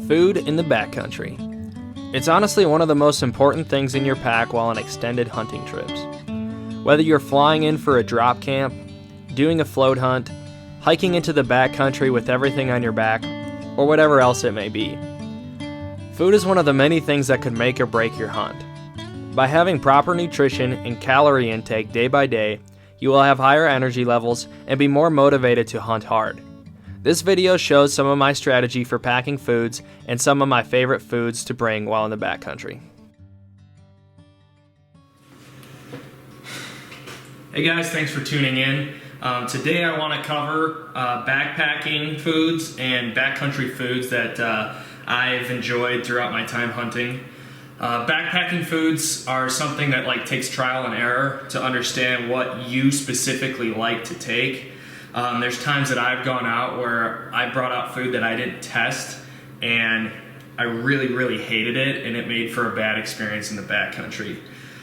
Food in the backcountry. It's honestly one of the most important things in your pack while on extended hunting trips. Whether you're flying in for a drop camp, doing a float hunt, hiking into the backcountry with everything on your back, or whatever else it may be. Food is one of the many things that could make or break your hunt. By having proper nutrition and calorie intake day by day, you will have higher energy levels and be more motivated to hunt hard. This video shows some of my strategy for packing foods and some of my favorite foods to bring while in the backcountry. Hey guys, thanks for tuning in. Today I want to cover backpacking foods and backcountry foods that I've enjoyed throughout my time hunting. Backpacking foods are something that takes trial and error to understand what you specifically like to take. There's times that I've gone out where I brought out food that I didn't test and I really hated it, and it made for a bad experience in the backcountry.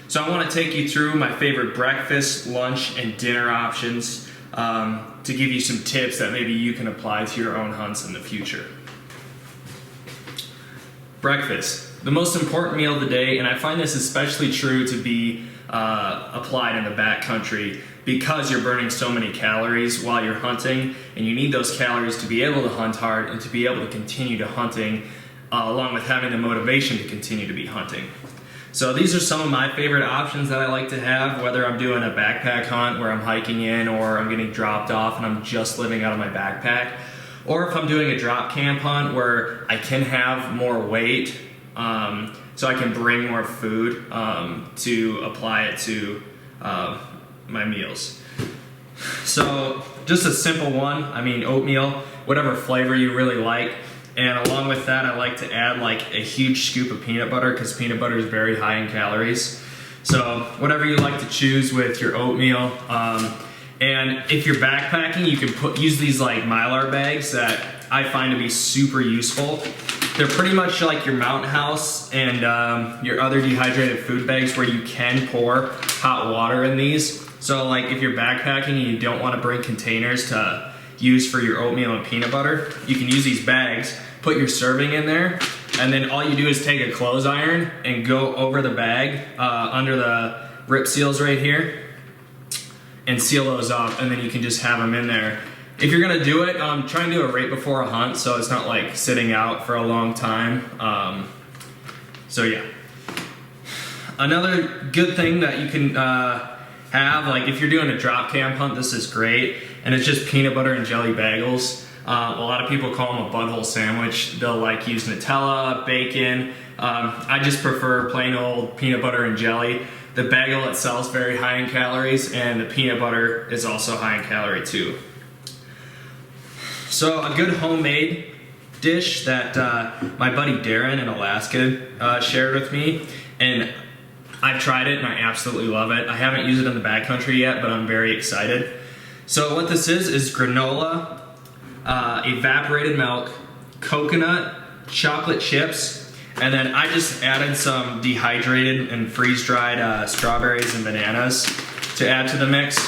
So I want to take you through my favorite breakfast, lunch, and dinner options to give you some tips that maybe you can apply to your own hunts in the future. Breakfast, the most important meal of the day, and I find this especially true to be applied in the backcountry because you're burning so many calories while you're hunting, and you need those calories to be able to hunt hard and to be able to continue to hunting along with having the motivation to continue to be hunting. So these are some of my favorite options that I like to have, whether I'm doing a backpack hunt where I'm hiking in or I'm getting dropped off and I'm just living out of my backpack, or if I'm doing a drop camp hunt where I can have more weight so I can bring more food to apply it to my meals. So just a simple one, oatmeal, whatever flavor you really like. And along with that, I like to add a huge scoop of peanut butter because peanut butter is very high in calories. So whatever you like to choose with your oatmeal. And if you're backpacking, you can use these Mylar bags that I find to be super useful. They're pretty much like your Mountain House and your other dehydrated food bags where you can pour hot water in these. So if you're backpacking and you don't want to bring containers to use for your oatmeal and peanut butter, you can use these bags, put your serving in there, and then all you do is take a clothes iron and go over the bag under the rip seals right here and seal those up, and then you can just have them in there. If you're gonna do it, try and do it right before a hunt so it's not sitting out for a long time. So yeah. Another good thing that you can have, if you're doing a drop camp hunt, this is great, and it's just peanut butter and jelly bagels. A lot of people call them a butthole sandwich. They'll use Nutella, bacon. I just prefer plain old peanut butter and jelly. The bagel itself is very high in calories, and the peanut butter is also high in calorie too. So a good homemade dish that my buddy Darren in Alaska shared with me, and I've tried it and I absolutely love it. I haven't used it in the backcountry yet, but I'm very excited. So what this is granola, evaporated milk, coconut, chocolate chips, and then I just added some dehydrated and freeze-dried strawberries and bananas to add to the mix.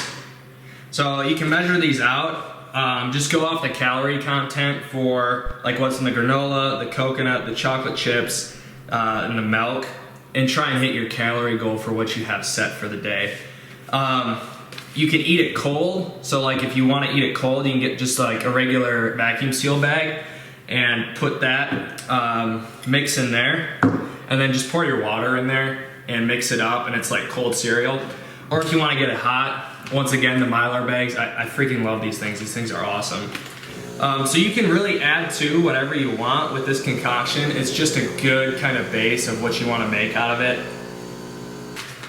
So you can measure these out. Just go off the calorie content for what's in the granola, the coconut, the chocolate chips, and the milk, and try and hit your calorie goal for what you have set for the day. You can eat it cold, so if you want to eat it cold, you can get just a regular vacuum seal bag and put that mix in there, and then just pour your water in there and mix it up, and it's like cold cereal. Or if you want to get it hot, once again, the Mylar bags, I freaking love these things. These things are awesome. So you can really add to whatever you want with this concoction. It's just a good kind of base of what you want to make out of it.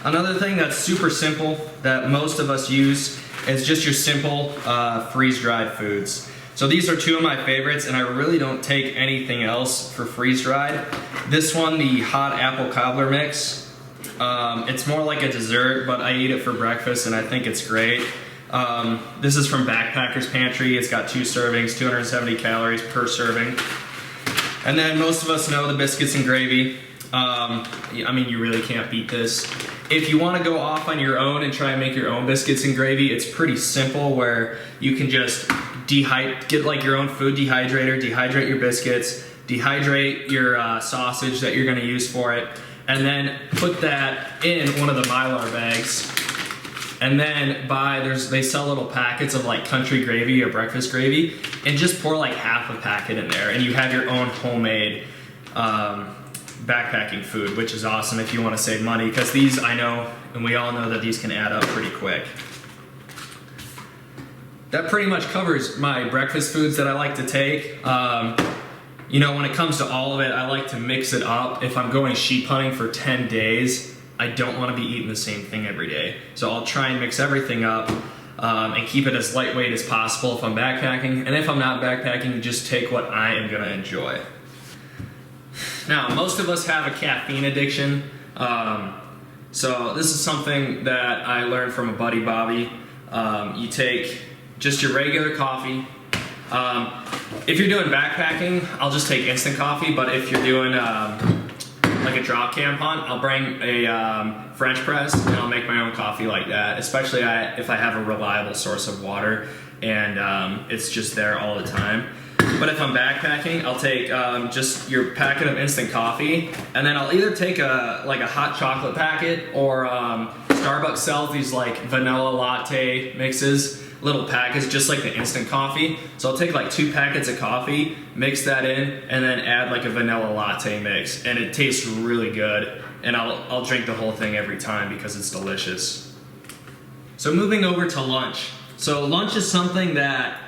Another thing that's super simple that most of us use is just your simple freeze-dried foods. So these are two of my favorites, and I really don't take anything else for freeze-dried. This one, the hot apple cobbler mix. It's more like a dessert, but I eat it for breakfast and I think it's great. This is from Backpacker's Pantry. It's got 2 servings, 270 calories per serving. And then most of us know the biscuits and gravy. You really can't beat this. If you want to go off on your own and try and make your own biscuits and gravy, it's pretty simple where you can just get your own food dehydrator, dehydrate your biscuits, dehydrate your sausage that you're going to use for it, and then put that in one of the Mylar bags. And then they sell little packets of like country gravy or breakfast gravy, and just pour like half a packet in there, and you have your own homemade backpacking food, which is awesome if you want to save money, because these, I know, and we all know that these can add up pretty quick. That pretty much covers my breakfast foods that I like to take. You know, when it comes to all of it, I like to mix it up. If I'm going sheep hunting for 10 days, I don't want to be eating the same thing every day. So I'll try and mix everything up and keep it as lightweight as possible if I'm backpacking. And if I'm not backpacking, just take what I am going to enjoy. Now, most of us have a caffeine addiction. So this is something that I learned from a buddy, Bobby. You take just your regular coffee. If you're doing backpacking, I'll just take instant coffee, but if you're doing like a drop camp hunt, I'll bring a French press and I'll make my own coffee like that, especially if I have a reliable source of water and it's just there all the time. But if I'm backpacking, I'll take just your packet of instant coffee, and then I'll either take like a hot chocolate packet, or Starbucks sells these like vanilla latte mixes, little packets just like the instant coffee. So I'll take like 2 packets of coffee, mix that in, and then add like a vanilla latte mix, and it tastes really good, and I'll drink the whole thing every time because it's delicious. So moving over to lunch. So lunch is something that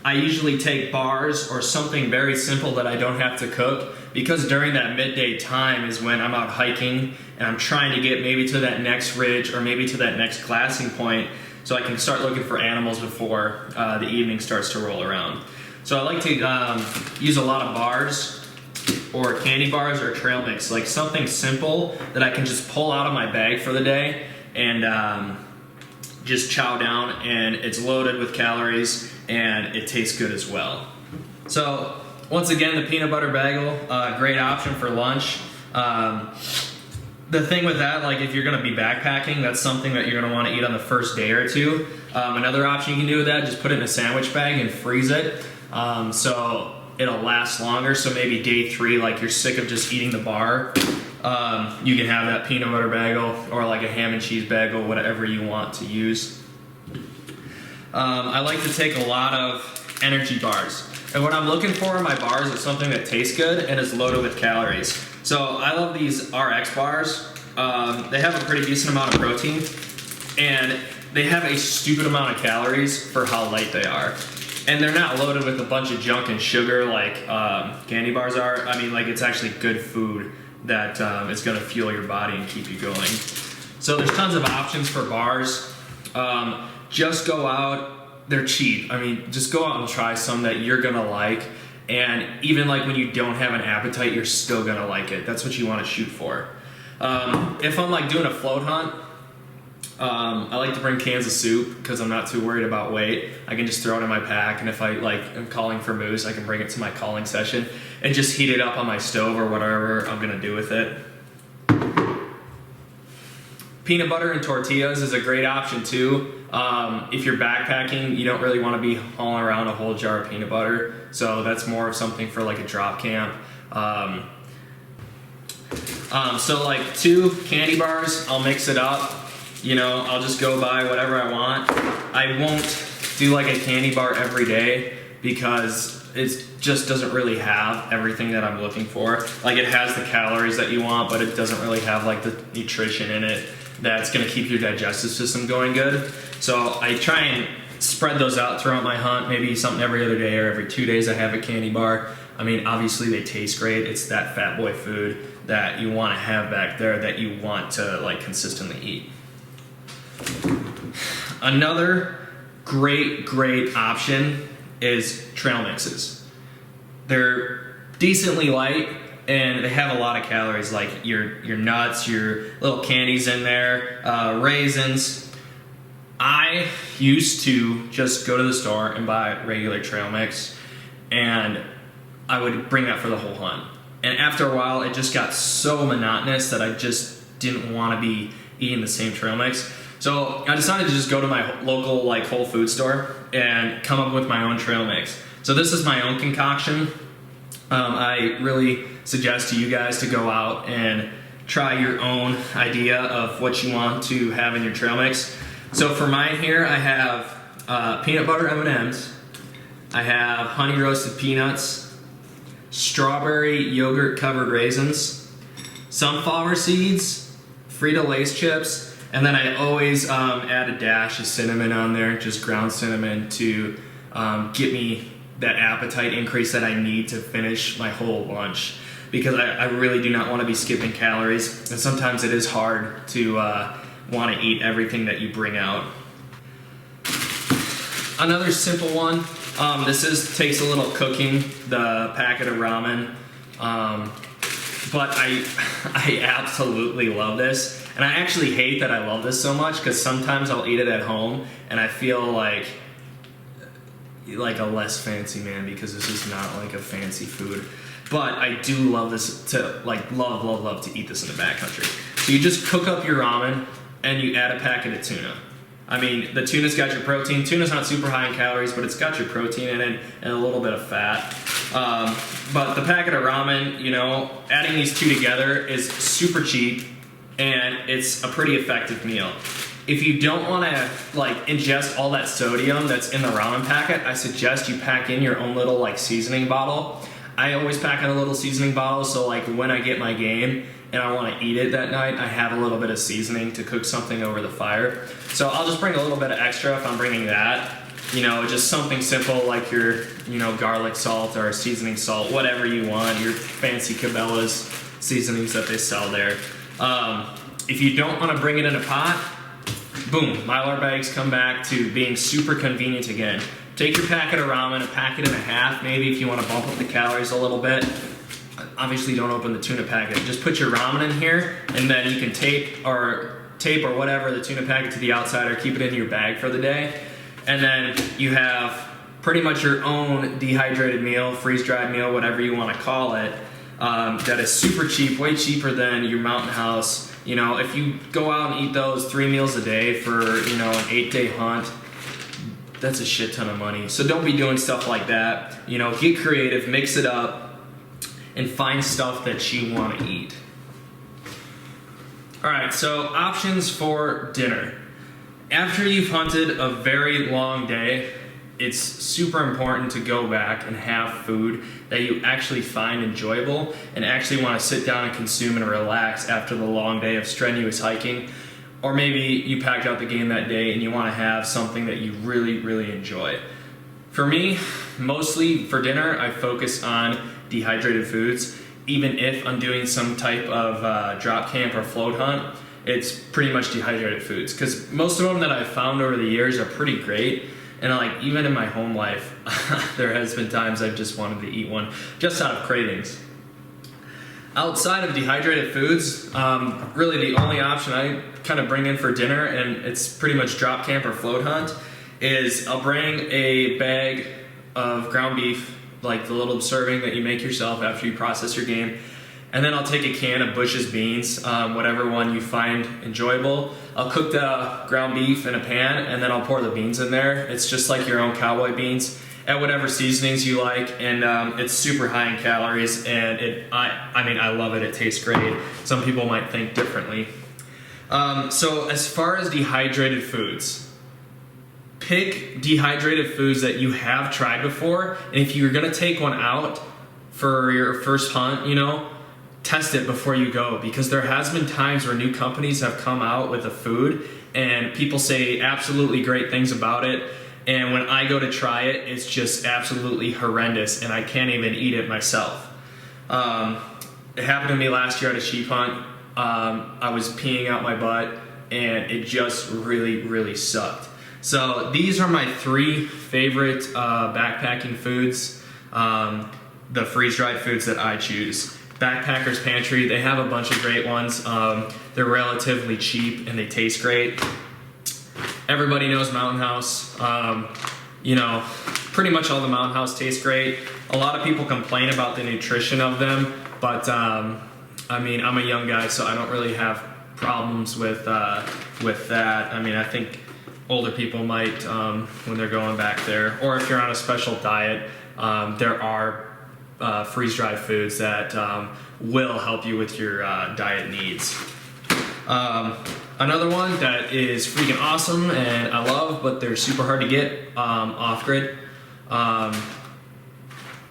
I usually take bars or something very simple that I don't have to cook, because during that midday time is when I'm out hiking and I'm trying to get maybe to that next ridge or maybe to that next glassing point, so I can start looking for animals before the evening starts to roll around. So I like to use a lot of bars or candy bars or trail mix, like something simple that I can just pull out of my bag for the day and just chow down, and it's loaded with calories and it tastes good as well. So once again, the peanut butter bagel, great option for lunch. The thing with that, like if you're gonna be backpacking, that's something that you're gonna wanna eat on the first day or two. Another option you can do with that, just put it in a sandwich bag and freeze it. So it'll last longer. So maybe day 3, like you're sick of just eating the bar, you can have that peanut butter bagel or like a ham and cheese bagel, whatever you want to use. I like to take a lot of energy bars. And what I'm looking for in my bars is something that tastes good and is loaded with calories. So I love these RX bars. They have a pretty decent amount of protein, and they have a stupid amount of calories for how light they are. And they're not loaded with a bunch of junk and sugar like candy bars are. I mean, like, it's actually good food that is gonna fuel your body and keep you going. So there's tons of options for bars. Just go out, they're cheap. I mean, just go out and try some that you're gonna like. And even like when you don't have an appetite, you're still gonna like it. That's what you wanna shoot for. If I'm like doing a float hunt, I like to bring cans of soup because I'm not too worried about weight. I can just throw it in my pack, and if I like am calling for moose, I can bring it to my calling session and just heat it up on my stove or whatever I'm gonna do with it. Peanut butter and tortillas is a great option too. If you're backpacking, you don't really want to be hauling around a whole jar of peanut butter, so that's more of something for like a drop camp. So like 2 candy bars, I'll mix it up. You know, I'll just go buy whatever I want. I won't do like a candy bar every day because it just doesn't really have everything that I'm looking for. Like, it has the calories that you want, but it doesn't really have like the nutrition in it that's gonna keep your digestive system going good. So I try and spread those out throughout my hunt, maybe something every other day or every 2 days I have a candy bar. I mean, obviously they taste great. It's that fat boy food that you wanna have back there that you want to like consistently eat. Another great option is trail mixes. They're decently light and they have a lot of calories, like your nuts, your little candies in there, raisins. I used to just go to the store and buy regular trail mix, and I would bring that for the whole hunt. And after a while, it just got so monotonous that I just didn't want to be eating the same trail mix. So I decided to just go to my local like Whole Food store and come up with my own trail mix. So this is my own concoction. I really suggest to you guys to go out and try your own idea of what you want to have in your trail mix. So for mine here, I have peanut butter M&Ms, I have honey roasted peanuts, strawberry yogurt covered raisins, sunflower seeds, Frito-Lay's chips, and then I always add a dash of cinnamon on there, just ground cinnamon, to get me that appetite increase that I need to finish my whole lunch, because I really do not want to be skipping calories, and sometimes it is hard to want to eat everything that you bring out. Another simple one, takes a little cooking, the packet of ramen, but I absolutely love this, and I actually hate that I love this so much, because sometimes I'll eat it at home and I feel like a less fancy man, because this is not like a fancy food. But I do love this to love to eat this in the backcountry. So you just cook up your ramen and you add a packet of tuna. I mean, the tuna's got your protein. Tuna's not super high in calories, but it's got your protein in it and a little bit of fat. But the packet of ramen, you know, adding these two together is super cheap, and it's a pretty effective meal. If you don't want to ingest all that sodium that's in the ramen packet, I suggest you pack in your own little seasoning bottle. I always pack in a little seasoning bottle, so when I get my game and I want to eat it that night, I have a little bit of seasoning to cook something over the fire. So I'll just bring a little bit of extra if I'm bringing that. You know, just something simple like your, garlic salt or seasoning salt, whatever you want, your fancy Cabela's seasonings that they sell there. If you don't want to bring it in a pot, boom, Mylar bags come back to being super convenient again. Take your packet of ramen, a packet and a half, maybe if you want to bump up the calories a little bit. Obviously don't open the tuna packet. Just put your ramen in here, and then you can tape or whatever the tuna packet to the outside, or keep it in your bag for the day. And then you have pretty much your own dehydrated meal, freeze-dried meal, whatever you want to call it, that is super cheap, way cheaper than your Mountain House. You know, if you go out and eat those 3 meals a day for, an 8-day hunt, that's a shit ton of money. So don't be doing stuff like that. Get creative, mix it up, and find stuff that you want to eat. All right, so options for dinner. After you've hunted a very long day, it's super important to go back and have food that you actually find enjoyable and actually want to sit down and consume and relax after the long day of strenuous hiking. Or maybe you packed out the game that day and you want to have something that you really, really enjoy. For me, mostly for dinner, I focus on dehydrated foods. Even if I'm doing some type of drop camp or float hunt, it's pretty much dehydrated foods, because most of them that I've found over the years are pretty great. And even in my home life, there has been times I've just wanted to eat one just out of cravings. Outside of dehydrated foods, really the only option I kind of bring in for dinner, and it's pretty much drop camp or float hunt, is I'll bring a bag of ground beef, like the little serving that you make yourself after you process your game. And then I'll take a can of Bush's beans, whatever one you find enjoyable. I'll cook the ground beef in a pan, and then I'll pour the beans in there. It's just like your own cowboy beans. Add whatever seasonings you like, and it's super high in calories, and I love it. It tastes great. Some people might think differently. So as far as dehydrated foods, pick dehydrated foods that you have tried before, and if you're gonna take one out for your first hunt, test it before you go, because there has been times where new companies have come out with a food and people say absolutely great things about it, and when I go to try it, it's just absolutely horrendous and I can't even eat it myself. It happened to me last year at a sheep hunt. I was peeing out my butt and it just really, really sucked. So these are my 3 favorite backpacking foods, the freeze-dried foods that I choose. Backpackers Pantry, they have a bunch of great ones. They're relatively cheap and they taste great. Everybody knows Mountain House. Pretty much all the Mountain House tastes great. A lot of people complain about the nutrition of them, but I'm a young guy, so I don't really have problems with that. I think older people might when they're going back there, or if you're on a special diet, there are freeze-dried foods that will help you with your diet needs. Another one that is freaking awesome and I love, but they're super hard to get off-grid.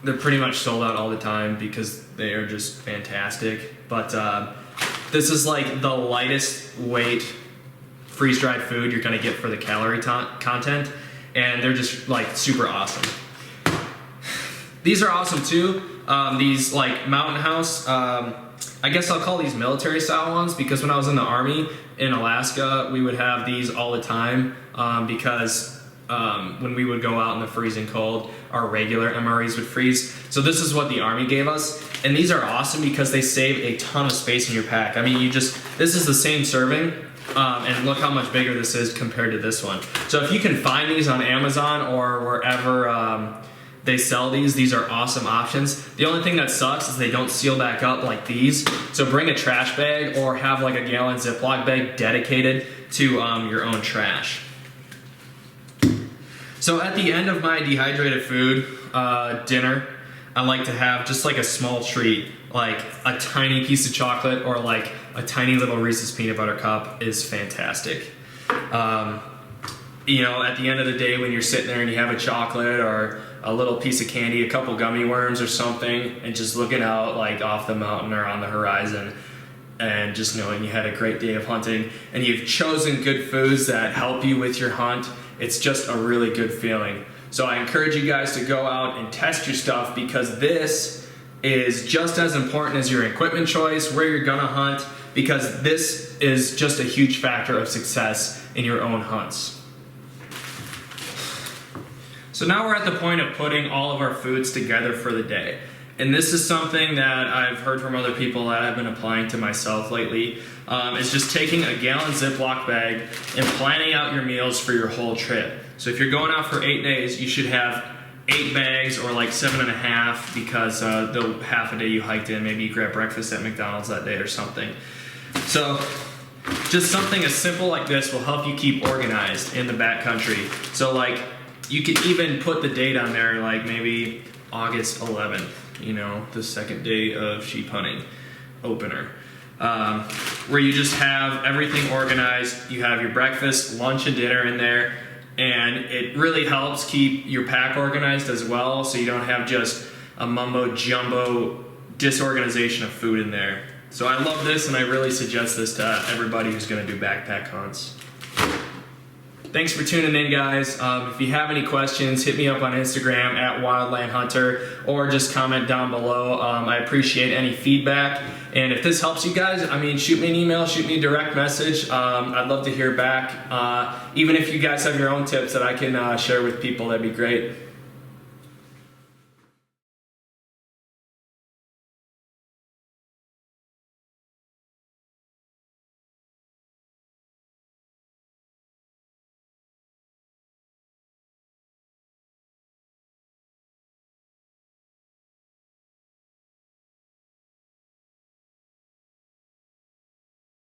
They're pretty much sold out all the time because they are just fantastic. But this is like the lightest weight freeze-dried food you're gonna get for the calorie content, and they're just like super awesome. These are awesome too. These like Mountain House, I guess I'll call these military style ones, because when I was in the Army in Alaska, we would have these all the time because when we would go out in the freezing cold, our regular MREs would freeze. So this is what the Army gave us. And these are awesome because they save a ton of space in your pack. I mean, this is the same serving, and look how much bigger this is compared to this one. So if you can find these on Amazon or wherever they sell these are awesome options. The only thing that sucks is they don't seal back up like these. So bring a trash bag or have like a gallon Ziploc bag dedicated to your own trash. So at the end of my dehydrated food dinner, I like to have just like a small treat, like a tiny piece of chocolate or like a tiny little Reese's peanut butter cup is fantastic. You know, at the end of the day when you're sitting there and you have a chocolate or a little piece of candy, a couple gummy worms or something, and just looking out like off the mountain or on the horizon and just knowing you had a great day of hunting and you've chosen good foods that help you with your hunt, it's just a really good feeling. So I encourage you guys to go out and test your stuff, because this is just as important as your equipment choice, where you're gonna hunt, because this is just a huge factor of success in your own hunts. So now we're at the point of putting all of our foods together for the day. And this is something that I've heard from other people that I've been applying to myself lately, is just taking a gallon Ziploc bag and planning out your meals for your whole trip. So if you're going out for 8 days, you should have 8 bags or like 7.5, because the half a day you hiked in, maybe you grab breakfast at McDonald's that day or something. So just something as simple like this will help you keep organized in the backcountry. So like you could even put the date on there, like maybe August 11th, you know, the second day of sheep hunting opener, where you just have everything organized. You have your breakfast, lunch, and dinner in there, and it really helps keep your pack organized as well, so you don't have just a mumbo jumbo disorganization of food in there. So I love this, and I really suggest this to everybody who's going to do backpack hunts. Thanks for tuning in, guys. If you have any questions, hit me up on Instagram at Wildland Hunter, or just comment down below. I appreciate any feedback. And if this helps you guys, I mean, shoot me an email, shoot me a direct message. I'd love to hear back. Even if you guys have your own tips that I can share with people, that'd be great.